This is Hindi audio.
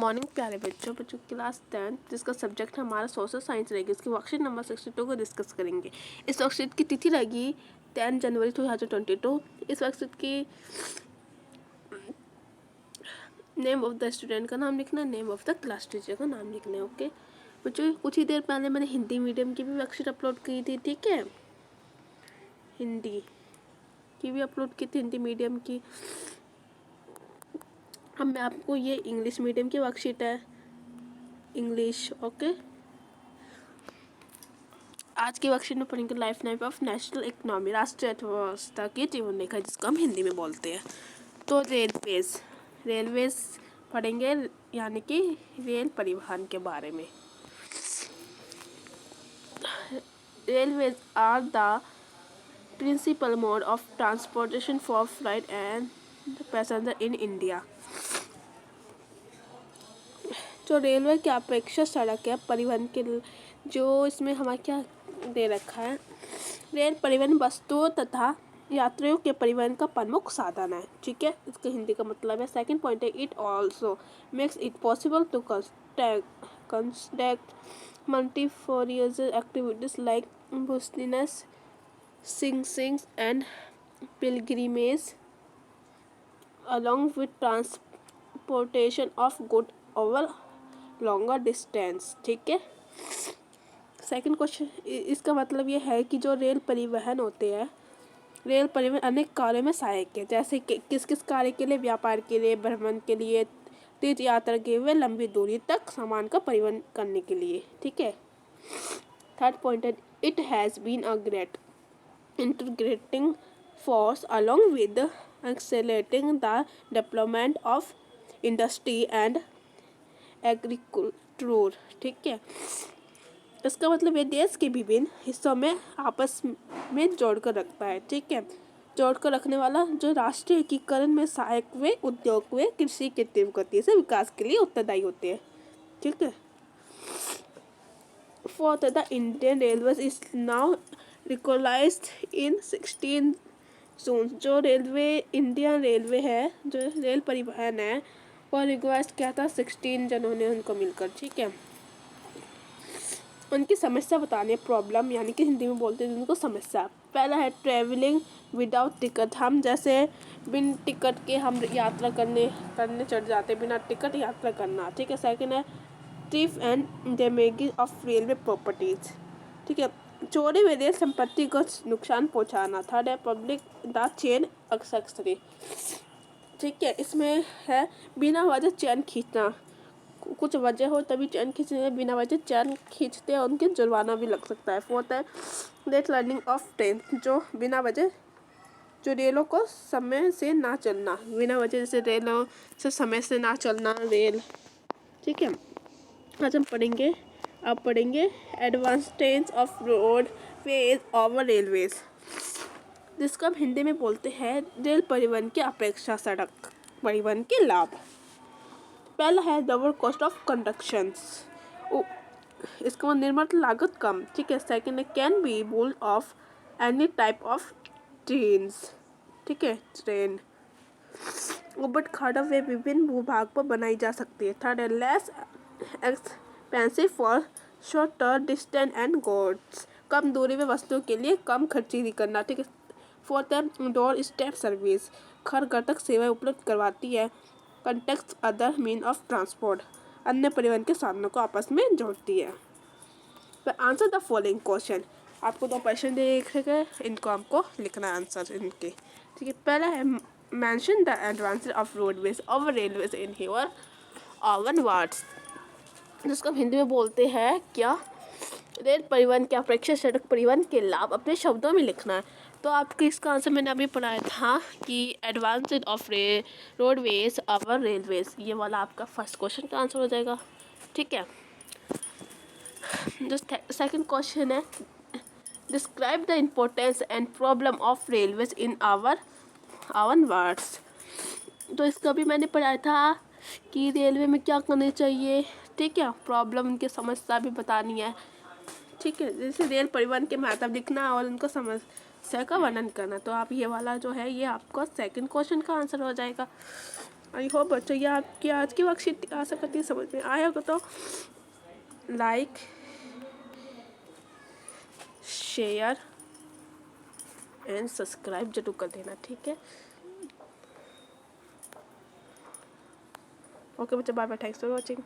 मॉर्निंग प्यारे बच्चों बच्चों क्लास 10 जिसका सब्जेक्ट हमारा सोशल साइंस रहेगी। इसकी वर्कशीट नंबर 62 को डिस्कस करेंगे। इस वर्कशीट की तिथि रहेगी 10 जनवरी 2022। इस वर्कशीट की नेम ऑफ द स्टूडेंट का नाम लिखना, name of the class teacher का नाम लिखना है। ओके बच्चों, कुछ ही देर पहले मैंने हिंदी मीडियम की भी वर्कशीट अपलोड की थी, ठीक है, हिंदी की भी अपलोड की थी, हिंदी मीडियम की। अब मैं आपको ये इंग्लिश मीडियम की वर्कशीट है, इंग्लिश। ओके, आज की वर्कशीट में पढ़ेंगे life line of national economy, राष्ट्रीय अर्थव्यवस्था की जीवन रेखा, जिसको हम हिंदी में बोलते हैं। तो रेलवेज पढ़ेंगे, यानी कि रेल परिवहन के बारे में। Railways are the principal mode of transportation for flight and passenger in India. जो रेलवे की अपेक्षा सड़क है परिवहन के, जो इसमें हमारा क्या दे रखा है, रेल परिवहन वस्तुओं तथा यात्रियों के परिवहन का प्रमुख साधन है, ठीक है। इसका हिंदी का मतलब है। सेकंड पॉइंट है, it also makes it possible to conduct multifarious activities like business, singing and pilgrimage along with transportation of good over longer distance, ठीक है। सेकंड क्वेश्चन, इसका मतलब ये है कि जो रेल परिवहन होते हैं, रेल परिवहन अनेक कार्यों में सहायक है, जैसे कि किस किस कार्य के लिए, व्यापार के लिए, भ्रमण के लिए, तीर्थ यात्रा के लिए, लंबी दूरी तक सामान का परिवहन करने के लिए, ठीक है। थर्ड पॉइंट है, it has been a great integrating force along with accelerating the development of industry and agriculture, ठीक है। इसका मतलब ये देश के विभिन्न हिस्सों में आपस में जोड़कर रखता है, ठीक है। जोड़कर रखने वाला, जो राष्ट्रीय एकीकरण में सहायक वे उद्योग वे कृषि के तीव्र गति से विकास के लिए उत्तरदायी होते हैं, ठीक है। Fourth, the Indian railway is now recognised in 16 June. जो रेलवे, इंडियन रेलवे है, जो रेल परिवहन है, वो रिक्वेस्ट किया था 16 जनों ने उनको मिलकर, ठीक है। उनकी समस्या बताने, प्रॉब्लम यानी कि हिंदी में बोलते हैं उनको समस्या। पहला है ट्रैवलिंग विदाउट टिकट, हम जैसे बिन टिकट के हम यात्रा करने चढ़ जाते, बिना टिकट यात्रा करना, ठीक है। सेकंड है thief and damage of railway properties, ठीक है, चोरी व रेल संपत्ति को नुकसान पहुंचाना। थर्ड है पब्लिक द चेन एक्सेसरी, ठीक है। इसमें है बिना वजह चैन खींचना, कुछ वजह हो तभी चैन खींचने, बिना वजह चैन खींचते हैं उनके जुर्माना भी लग सकता है। फोर्थ है लेट रनिंग ऑफ ट्रेन, जो बिना वजह, जो रेलों को समय से ना चलना, बिना वजह जैसे रेलों से समय से ना चलना रेल, ठीक है। आज हम पढ़ेंगे, आप पढ़ेंगे advantage of roadways over railways, जिसको हम हिंदी में बोलते हैं रेल परिवहन की अपेक्षा सड़क परिवहन के लाभ। पहला है लोअर कॉस्ट ऑफ कंडक्शंस, इसका निर्माण लागत कम, ठीक है। सेकंड है can be bold of any type of trains, ठीक है, ट्रेन उबड़ खाबड़ वे विभिन्न भूभाग पर बनाई जा सकती है। थर्ड है less expensive for shorter distance and goods, कम दूरी में वस्तुओं के लिए कम खर्चीली करना, ठीक है। फोर्थ है डोर स्टेप सर्विस, घर घर तक सेवाएं उपलब्ध करवाती है। Contact other mean of transport, अन्य परिवहन के साधनों को आपस में जोड़ती है। तो आंसर द फॉलोइंग क्वेश्चन, आपको दो क्वेश्चन देखे, इनको आपको लिखना है आंसर इनके, ठीक है। पहला है mention the advantage of roadways over railways in your oven words, जिसको हम हिंदी में बोलते हैं क्या, रेल परिवहन की अपेक्षा सड़क परिवहन के लाभ अपने शब्दों में लिखना है। तो आपके इसका आंसर मैंने अभी पढ़ाया था कि advantage of roadways over railways, ये वाला आपका फर्स्ट क्वेश्चन का आंसर हो जाएगा, ठीक है। जो सेकंड क्वेश्चन है describe the importance and problem of railways in our words, तो इसका भी मैंने पढ़ाया था कि रेलवे में क्या करना चाहिए, ठीक है, प्रॉब्लम, उनकी समस्या भी बतानी है, ठीक है। जैसे रेल परिवहन के महत्व लिखना और उनको समस्या का वर्णन करना। तो आप ये वाला जो है ये आपका सेकंड क्वेश्चन का आंसर हो जाएगा। आई होप बच्चों ये आपकी आज की वर्कशीट आशा करती है समझ में आया होगा। तो लाइक शेयर एंड सब्सक्राइब जरूर कर देना, ठीक है। ओके बच्चों, bye bye, thanks for watching.